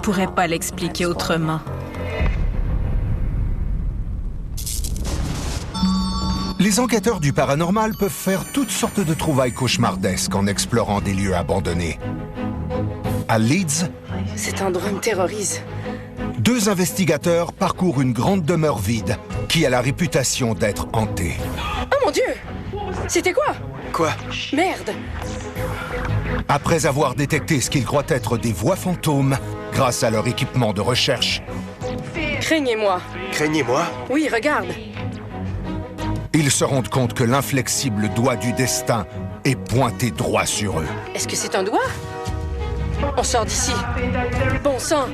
pourrais pas l'expliquer autrement. Les enquêteurs du paranormal peuvent faire toutes sortes de trouvailles cauchemardesques en explorant des lieux abandonnés. À Leeds, Cet endroit me terrorise. 2 investigateurs parcourent une grande demeure vide qui a la réputation d'être hantée. Oh mon Dieu! C'était quoi? Quoi? Merde! Après avoir détecté ce qu'ils croient être des voix fantômes, grâce à leur équipement de recherche, Craignez-moi. Craignez-moi? Oui, regarde. ils se rendent compte que l'inflexible doigt du destin est pointé droit sur eux. Est-ce que c'est un doigt? On sort d'ici. Bon sang!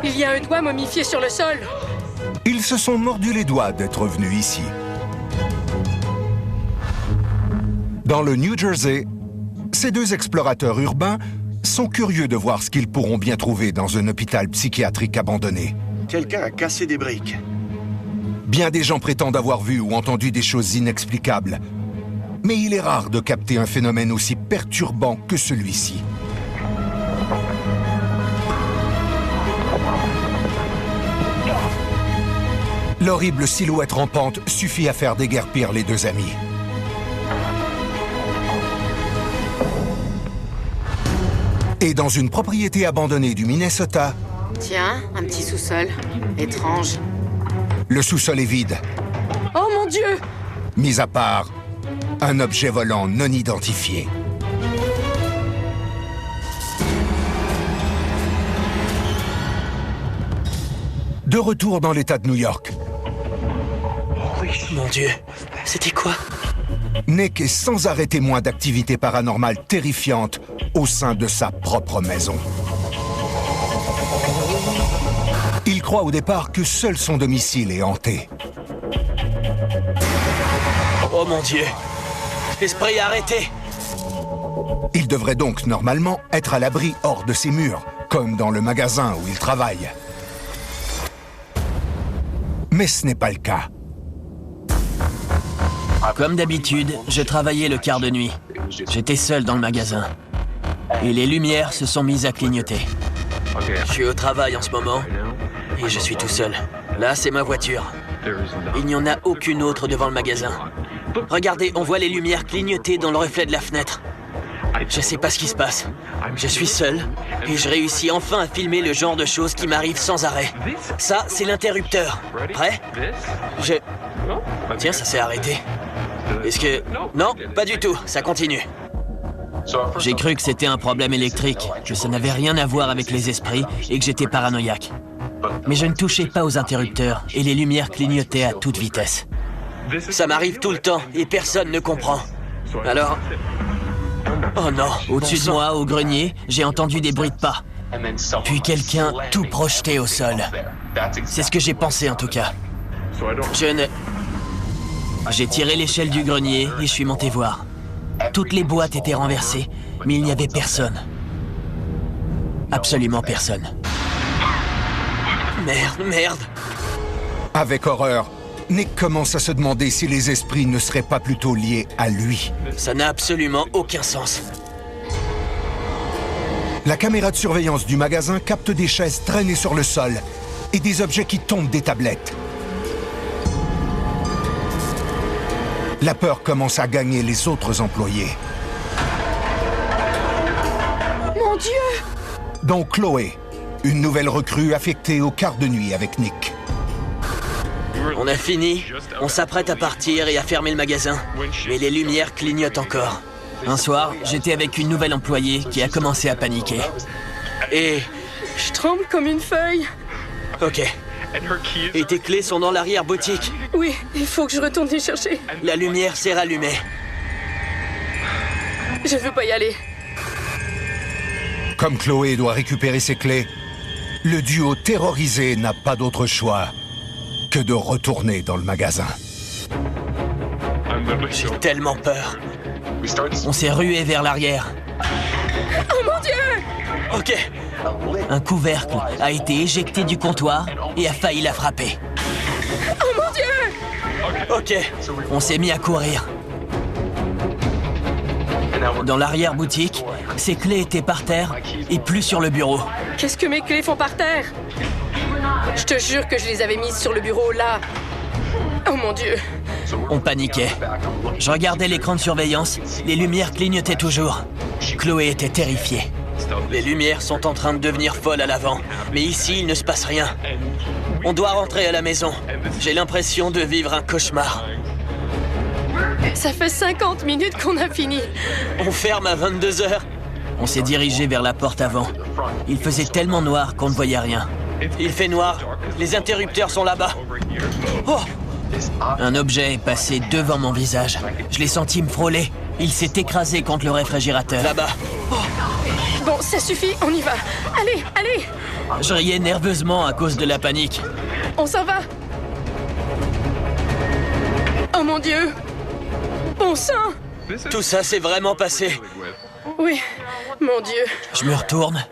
Il y a un doigt momifié sur le sol. Ils se sont mordus les doigts d'être venus ici. Dans le New Jersey, ces 2 explorateurs urbains sont curieux de voir ce qu'ils pourront bien trouver dans un hôpital psychiatrique abandonné. Quelqu'un a cassé des briques. Bien des gens prétendent avoir vu ou entendu des choses inexplicables. Mais il est rare de capter un phénomène aussi perturbant que celui-ci. L'horrible silhouette rampante suffit à faire déguerpir les 2 amis. Et dans une propriété abandonnée du Minnesota, Tiens, un petit sous-sol. Étrange. le sous-sol est vide, Oh mon Dieu! mis à part un objet volant non identifié. De retour dans l'État de New York, Mon Dieu, c'était quoi? Nick est sans arrêt témoin d'activités paranormales terrifiantes au sein de sa propre maison. Il croit au départ que seul son domicile est hanté. Oh mon Dieu! Esprit, arrêtez! Il devrait donc normalement être à l'abri hors de ses murs, comme dans le magasin où il travaille. Mais ce n'est pas le cas. Comme d'habitude, je travaillais le quart de nuit. J'étais seul dans le magasin. Et les lumières se sont mises à clignoter. Je suis au travail en ce moment. Et je suis tout seul. Là, c'est ma voiture. Il n'y en a aucune autre devant le magasin. Regardez, on voit les lumières clignoter dans le reflet de la fenêtre. Je sais pas ce qui se passe. Je suis seul. Et je réussis enfin à filmer le genre de choses qui m'arrivent sans arrêt. Ça, c'est l'interrupteur. Prêt? Tiens, ça s'est arrêté. Est-ce que... Non, pas du tout. Ça continue. J'ai cru que c'était un problème électrique, que ça n'avait rien à voir avec les esprits et que j'étais paranoïaque. Mais je ne touchais pas aux interrupteurs et les lumières clignotaient à toute vitesse. Ça m'arrive tout le temps et personne ne comprend. Alors... Oh non, au-dessus de moi, au grenier, j'ai entendu des bruits de pas. Puis quelqu'un tout projeté au sol. C'est ce que j'ai pensé en tout cas. J'ai tiré l'échelle du grenier et je suis monté voir. Toutes les boîtes étaient renversées, mais il n'y avait personne. Absolument personne. Merde. Avec horreur, Nick commence à se demander si les esprits ne seraient pas plutôt liés à lui. Ça n'a absolument aucun sens. La caméra de surveillance du magasin capte des chaises traînées sur le sol et des objets qui tombent des tablettes. La peur commence à gagner les autres employés. Mon Dieu! Dont Chloé, une nouvelle recrue affectée au quart de nuit avec Nick. On a fini, on s'apprête à partir et à fermer le magasin. Mais les lumières clignotent encore. Un soir, j'étais avec une nouvelle employée qui a commencé à paniquer. Et... Je tremble comme une feuille. Ok. Et tes clés sont dans l'arrière-boutique. Oui, il faut que je retourne les chercher. La lumière s'est rallumée. Je veux pas y aller. Comme Chloé doit récupérer ses clés, le duo terrorisé n'a pas d'autre choix que de retourner dans le magasin. J'ai tellement peur. On s'est rué vers l'arrière. Oh mon Dieu! Ok. Un couvercle a été éjecté du comptoir et a failli la frapper. Oh mon Dieu! Ok. On s'est mis à courir. Dans l'arrière-boutique, ses clés étaient par terre et plus sur le bureau. Qu'est-ce que mes clés font par terre? Je te jure que je les avais mises sur le bureau, là. Oh mon Dieu. On paniquait. Je regardais l'écran de surveillance, les lumières clignotaient toujours. Chloé était terrifiée. Les lumières sont en train de devenir folles à l'avant, mais ici, il ne se passe rien. On doit rentrer à la maison. J'ai l'impression de vivre un cauchemar. Ça fait 50 minutes qu'on a fini. On ferme à 22 h. On s'est dirigé vers la porte avant. Il faisait tellement noir qu'on ne voyait rien. Il fait noir. Les interrupteurs sont là-bas. Oh! Un objet est passé devant mon visage. Je l'ai senti me frôler. Il s'est écrasé contre le réfrigérateur. Là-bas. Oh. Bon, ça suffit, on y va. Allez, allez! Je riais nerveusement à cause de la panique. On s'en va. Oh mon Dieu! Bon sang! Tout ça s'est vraiment passé. Oui, mon Dieu. Je me retourne.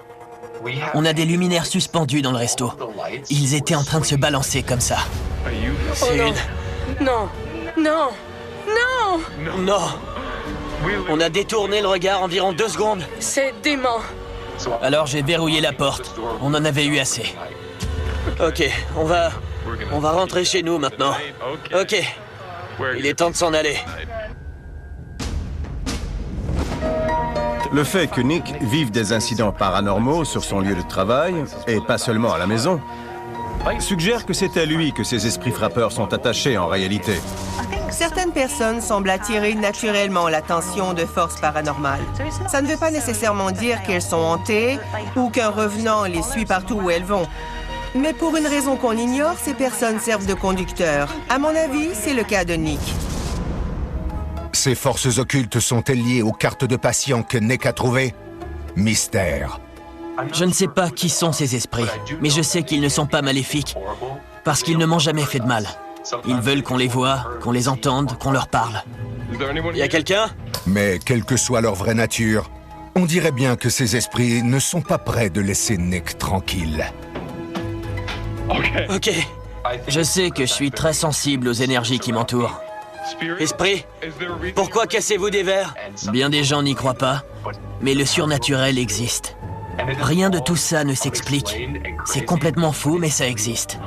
On a des luminaires suspendus dans le resto. Ils étaient en train de se balancer comme ça. Oh non. Non, non, non! Non! On a détourné le regard environ 2 secondes. C'est dément. Alors j'ai verrouillé la porte. On en avait eu assez. Ok, on va rentrer chez nous maintenant. Ok, il est temps de s'en aller. Le fait que Nick vive des incidents paranormaux sur son lieu de travail, et pas seulement à la maison, suggère que c'est à lui que ces esprits frappeurs sont attachés en réalité. Certaines personnes semblent attirer naturellement l'attention de forces paranormales. Ça ne veut pas nécessairement dire qu'elles sont hantées ou qu'un revenant les suit partout où elles vont. Mais pour une raison qu'on ignore, ces personnes servent de conducteurs. À mon avis, c'est le cas de Nick. Ces forces occultes sont-elles liées aux cartes de patients que Nick a trouvées? Mystère. Je ne sais pas qui sont ces esprits, mais je sais qu'ils ne sont pas maléfiques, parce qu'ils ne m'ont jamais fait de mal. Ils veulent qu'on les voie, qu'on les entende, qu'on leur parle. Y a quelqu'un? Mais quelle que soit leur vraie nature, on dirait bien que ces esprits ne sont pas prêts de laisser Nick tranquille. Ok. Je sais que je suis très sensible aux énergies qui m'entourent. Esprit, pourquoi cassez-vous des verres? Bien des gens n'y croient pas, mais le surnaturel existe. Rien de tout ça ne s'explique. C'est complètement fou, mais ça existe.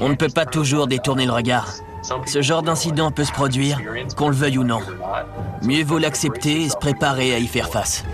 On ne peut pas toujours détourner le regard. Ce genre d'incident peut se produire, qu'on le veuille ou non. Mieux vaut l'accepter et se préparer à y faire face.